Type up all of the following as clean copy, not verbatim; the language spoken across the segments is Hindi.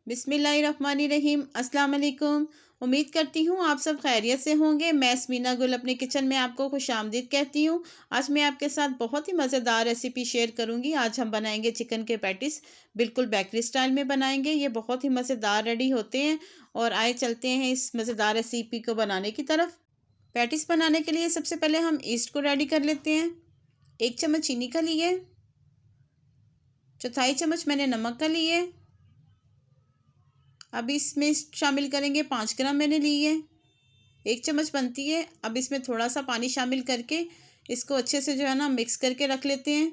बिस्मिल्लाहिर्रहमानिर्रहीम। अस्सलाम वालेकुम। उम्मीद करती हूँ आप सब खैरियत से होंगे। मैं स्मीना गुल अपने किचन में आपको खुशामदीद कहती हूँ। आज मैं आपके साथ बहुत ही मज़ेदार रेसिपी शेयर करूँगी। आज हम बनाएंगे चिकन के पैटिस, बिल्कुल बेकरी स्टाइल में बनाएंगे। ये बहुत ही मज़ेदार रेडी होते हैं। और आए चलते हैं इस मज़ेदार रेसिपी को बनाने की तरफ। पैटिस बनाने के लिए सबसे पहले हम ईस्ट को रेडी कर लेते हैं। 1 चम्मच चीनी का लिए, चौथाई चम्मच मैंने नमक का लिए। अब इसमें शामिल करेंगे 5 ग्राम मैंने ली है, 1 चम्मच बनती है। अब इसमें थोड़ा सा पानी शामिल करके इसको अच्छे से जो है ना मिक्स करके रख लेते हैं।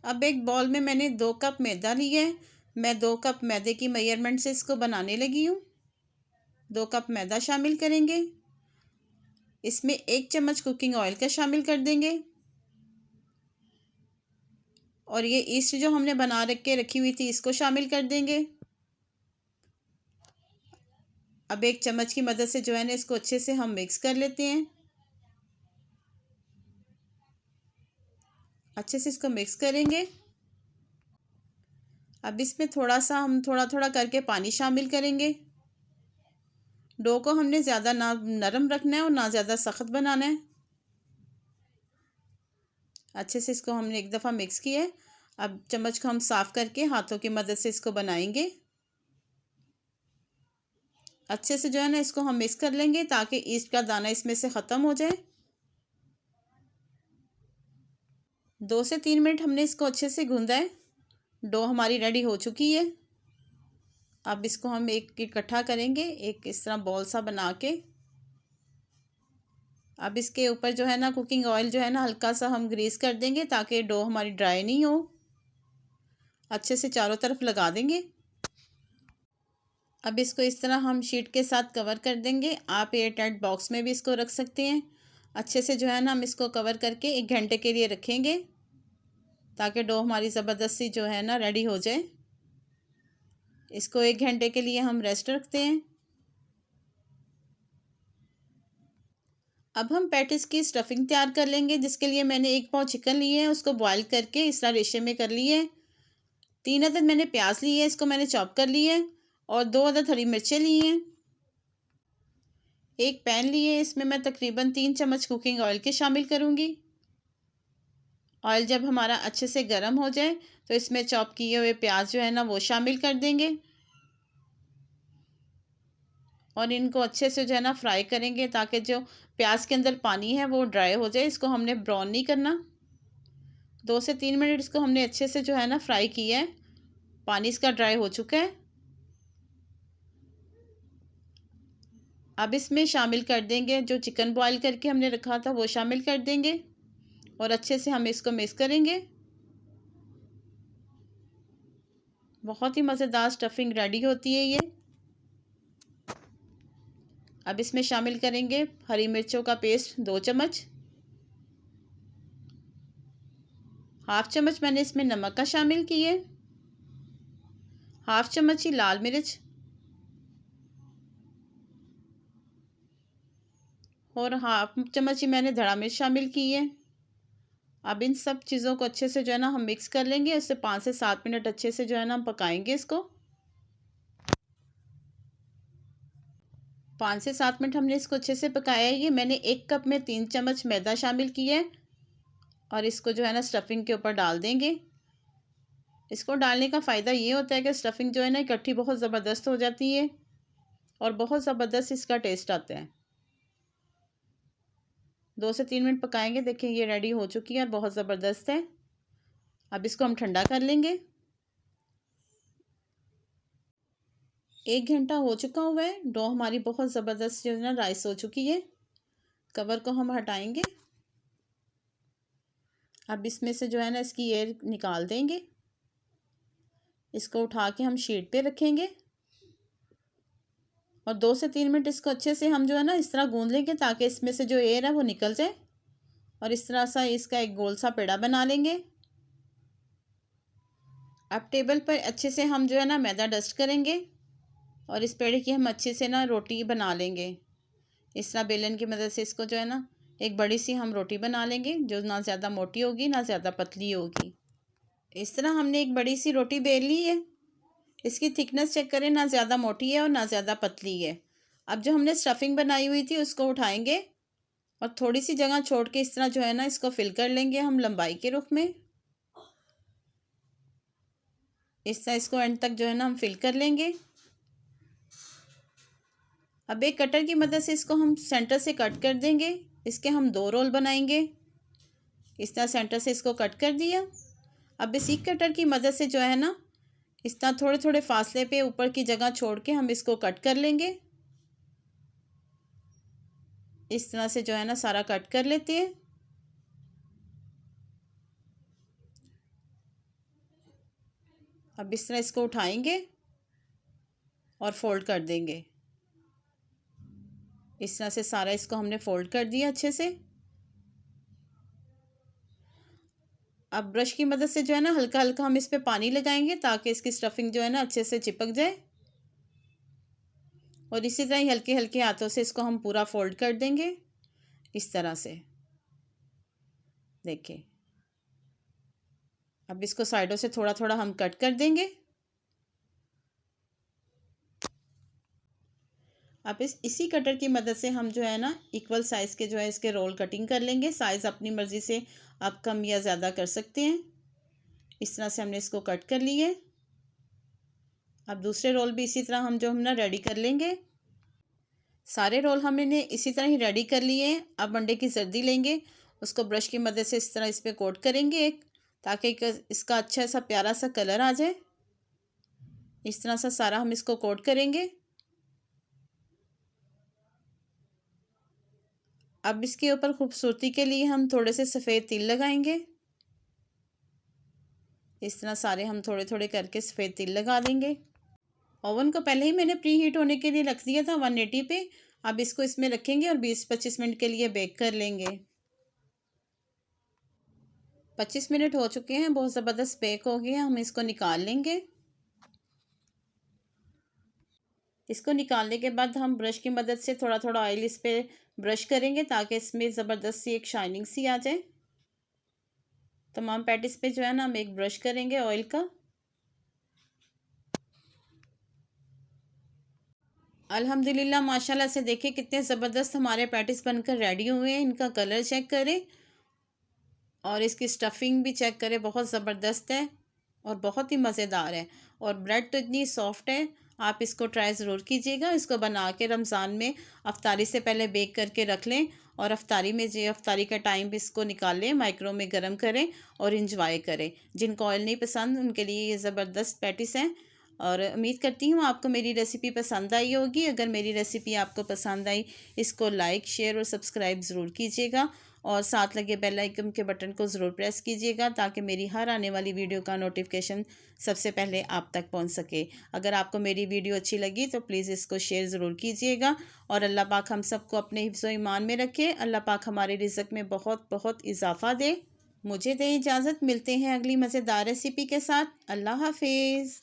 अब एक बाउल में मैंने 2 कप मैदा लिया है। मैं 2 कप मैदे की मेजरमेंट से इसको बनाने लगी हूँ। 2 कप मैदा शामिल करेंगे। इसमें 1 चम्मच कुकिंग ऑयल का शामिल कर देंगे। और ये ईस्ट जो हमने बना रखी हुई थी इसको शामिल कर देंगे। अब 1 चम्मच की मदद से जो है ना इसको अच्छे से हम मिक्स कर लेते हैं। अच्छे से इसको मिक्स करेंगे। अब इसमें हम थोड़ा थोड़ा करके पानी शामिल करेंगे। डो को हमने ज़्यादा ना नरम रखना है और ना ज़्यादा सख्त बनाना है। अच्छे से इसको हमने एक दफ़ा मिक्स किया है। अब चम्मच को हम साफ़ करके हाथों की मदद से इसको बनाएंगे। अच्छे से जो है ना इसको हम मिक्स कर लेंगे ताकि ईस्ट का दाना इसमें से ख़त्म हो जाए। 2 से 3 मिनट हमने इसको अच्छे से गूंदा है। डो हमारी रेडी हो चुकी है। अब इसको हम एक इकट्ठा करेंगे, एक इस तरह बॉल सा बना के। अब इसके ऊपर जो है ना कुकिंग ऑयल जो है ना हल्का सा हम ग्रीस कर देंगे ताकि डो हमारी ड्राई नहीं हो। अच्छे से चारों तरफ लगा देंगे। अब इसको इस तरह हम शीट के साथ कवर कर देंगे। आप एयर टाइट बॉक्स में भी इसको रख सकते हैं। अच्छे से जो है ना हम इसको कवर करके 1 घंटे के लिए रखेंगे ताकि डो हमारी ज़बरदस्ती जो है ना रेडी हो जाए। इसको 1 घंटे के लिए हम रेस्ट रखते हैं। अब हम पैटिस की स्टफिंग तैयार कर लेंगे, जिसके लिए मैंने 1 पाव चिकन लिए है, उसको बॉईल करके इस तरह रेशे में कर लिए है। 3 अदद मैंने प्याज लिए है, इसको मैंने चॉप कर लिए है। और 2 अदद हरी मिर्चें ली हैं। एक पैन लिए, इसमें मैं तकरीबन 3 चम्मच कुकिंग ऑयल के शामिल करूँगी। ऑयल जब हमारा अच्छे से गर्म हो जाए तो इसमें चॉप किए हुए प्याज जो है ना वो शामिल कर देंगे। और इनको अच्छे से जो है ना फ्राई करेंगे ताकि जो प्याज के अंदर पानी है वो ड्राई हो जाए। इसको हमने ब्राउन नहीं करना। 2 से 3 मिनट इसको हमने अच्छे से जो है ना फ्राई किया है। पानी इसका ड्राई हो चुका है। अब इसमें शामिल कर देंगे जो चिकन बॉईल करके हमने रखा था वो शामिल कर देंगे। और अच्छे से हम इसको मिक्स करेंगे। बहुत ही मज़ेदार स्टफिंग रेडी होती है ये। अब इसमें शामिल करेंगे हरी मिर्चों का पेस्ट 2 चम्मच। हाफ चम्मच मैंने इसमें नमक का शामिल किए। हाफ चम्मच ही लाल मिर्च और हाफ चम्मच ही मैंने धड़ा मिर्च शामिल की है। अब इन सब चीज़ों को अच्छे से जो है ना हम मिक्स कर लेंगे। इससे 5 से 7 मिनट अच्छे से जो है ना हम पकाएंगे इसको। 5 से 7 मिनट हमने इसको अच्छे से पकाया है। ये मैंने 1 कप में 3 चम्मच मैदा शामिल किया है। और इसको जो है ना स्टफिंग के ऊपर डाल देंगे। इसको डालने का फ़ायदा ये होता है कि स्टफिंग जो है ना इकट्ठी बहुत ज़बरदस्त हो जाती है और बहुत ज़बरदस्त इसका टेस्ट आता है। 2 से 3 मिनट पकाएंगे। देखिए ये रेडी हो चुकी है और बहुत ज़बरदस्त है। अब इसको हम ठंडा कर लेंगे। 1 घंटा हो चुका हुआ है। डो हमारी बहुत ज़बरदस्त जो है ना राइस हो चुकी है। कवर को हम हटाएंगे। अब इसमें से जो है ना इसकी एयर निकाल देंगे। इसको उठा के हम शीट पे रखेंगे और 2 से 3 मिनट इसको अच्छे से हम जो है ना इस तरह गूंद लेंगे ताकि इसमें से जो एयर है वो निकल जाए। और इस तरह सा इसका एक गोल सा पेड़ा बना लेंगे। अब टेबल पर अच्छे से हम जो है ना मैदा डस्ट करेंगे और इस पेड़े की हम अच्छे से ना रोटी बना लेंगे। इस तरह बेलन की मदद से इसको जो है ना एक बड़ी सी हम रोटी बना लेंगे जो ना ज़्यादा मोटी होगी ना ज़्यादा पतली होगी। इस तरह हमने एक बड़ी सी रोटी बेल ली है। इसकी थिकनेस चेक करें, ना ज़्यादा मोटी है और ना ज़्यादा पतली है। अब जो हमने स्टफिंग बनाई हुई थी उसको उठाएंगे और थोड़ी सी जगह छोड़ के इस तरह जो है ना इसको फिल कर लेंगे हम लंबाई के रुख में। इस तरह इसको एंड तक जो है ना हम फिल कर लेंगे। अब एक कटर की मदद से इसको हम सेंटर से कट कर देंगे। इसके हम 2 रोल बनाएंगे। इस तरह सेंटर से इसको कट कर दिया। अब इसी कटर की मदद से जो है ना इस तरह थोड़े थोड़े फासले पे ऊपर की जगह छोड़ के हम इसको कट कर लेंगे। इस तरह से जो है ना सारा कट कर लेते हैं। अब इस तरह इसको उठाएंगे और फोल्ड कर देंगे। इस तरह से सारा इसको हमने फोल्ड कर दिया अच्छे से। अब ब्रश की मदद से जो है ना हल्का हल्का हम इस पे पानी लगाएंगे ताकि इसकी स्टफिंग जो है ना अच्छे से चिपक जाए। और इसी तरह ही हल्के हल्के हाथों से इसको हम पूरा फोल्ड कर देंगे इस तरह से। देखिए, अब इसको साइडों से थोड़ा थोड़ा हम कट कर देंगे। अब इसी कटर की मदद से हम जो है ना इक्वल साइज़ के जो है इसके रोल कटिंग कर लेंगे। साइज़ अपनी मर्ज़ी से आप कम या ज़्यादा कर सकते हैं। इस तरह से हमने इसको कट कर लिए। अब दूसरे रोल भी इसी तरह हम ना रेडी कर लेंगे। सारे रोल हमने इसी तरह ही रेडी कर लिए हैं। अब अंडे की जर्दी लेंगे, उसको ब्रश की मदद से इस तरह इस पर कोट करेंगे ताकि इसका अच्छा सा प्यारा सा कलर आ जाए। इस तरह से सारा हम इसको कोट करेंगे। अब इसके ऊपर खूबसूरती के लिए हम थोड़े से सफ़ेद तिल लगाएंगे। इस तरह सारे हम थोड़े थोड़े करके सफ़ेद तिल लगा देंगे। ओवन को पहले ही मैंने प्री हीट होने के लिए रख दिया था 180 पे। अब इसको इसमें रखेंगे और 20-25 मिनट के लिए बेक कर लेंगे। 25 मिनट हो चुके हैं, बहुत ज़बरदस्त बेक हो गया। हम इसको निकाल लेंगे। इसको निकालने के बाद हम ब्रश की मदद से थोड़ा थोड़ा ऑयल इस पर ब्रश करेंगे ताकि इसमें ज़बरदस्त सी एक शाइनिंग सी आ जाए। तमाम पैटिस पे जो है ना हम एक ब्रश करेंगे ऑयल का। अल्हम्दुलिल्लाह माशाल्लाह से देखिए कितने ज़बरदस्त हमारे पैटिस बनकर रेडी हुए हैं। इनका कलर चेक करें और इसकी स्टफिंग भी चेक करें, बहुत ज़बरदस्त है और बहुत ही मज़ेदार है। और ब्रेड तो इतनी सॉफ्ट है, आप इसको ट्राई ज़रूर कीजिएगा। इसको बना के रमज़ान में अफ्तारी से पहले बेक करके रख लें और अफ्तारी में जो अफ्तारी का टाइम इसको निकाल लें, माइक्रो में गर्म करें और इंजॉय करें। जिनको ऑयल नहीं पसंद उनके लिए ये ज़बरदस्त पैटिस हैं। और उम्मीद करती हूँ आपको मेरी रेसिपी पसंद आई होगी। अगर मेरी रेसिपी आपको पसंद आई, इसको लाइक शेयर और सब्सक्राइब ज़रूर कीजिएगा और साथ लगे बेल आइकन के बटन को ज़रूर प्रेस कीजिएगा ताकि मेरी हर आने वाली वीडियो का नोटिफिकेशन सबसे पहले आप तक पहुंच सके। अगर आपको मेरी वीडियो अच्छी लगी तो प्लीज़ इसको शेयर ज़रूर कीजिएगा। और अल्लाह पाक हम सबको अपने हिफ्ज़ व ईमान में रखे। अल्लाह पाक हमारे रिज़्क़ में बहुत बहुत इजाफ़ा दे। मुझे दे इजाज़त, मिलते हैं अगली मज़ेदार रेसिपी के साथ। अल्लाह हाफिज़।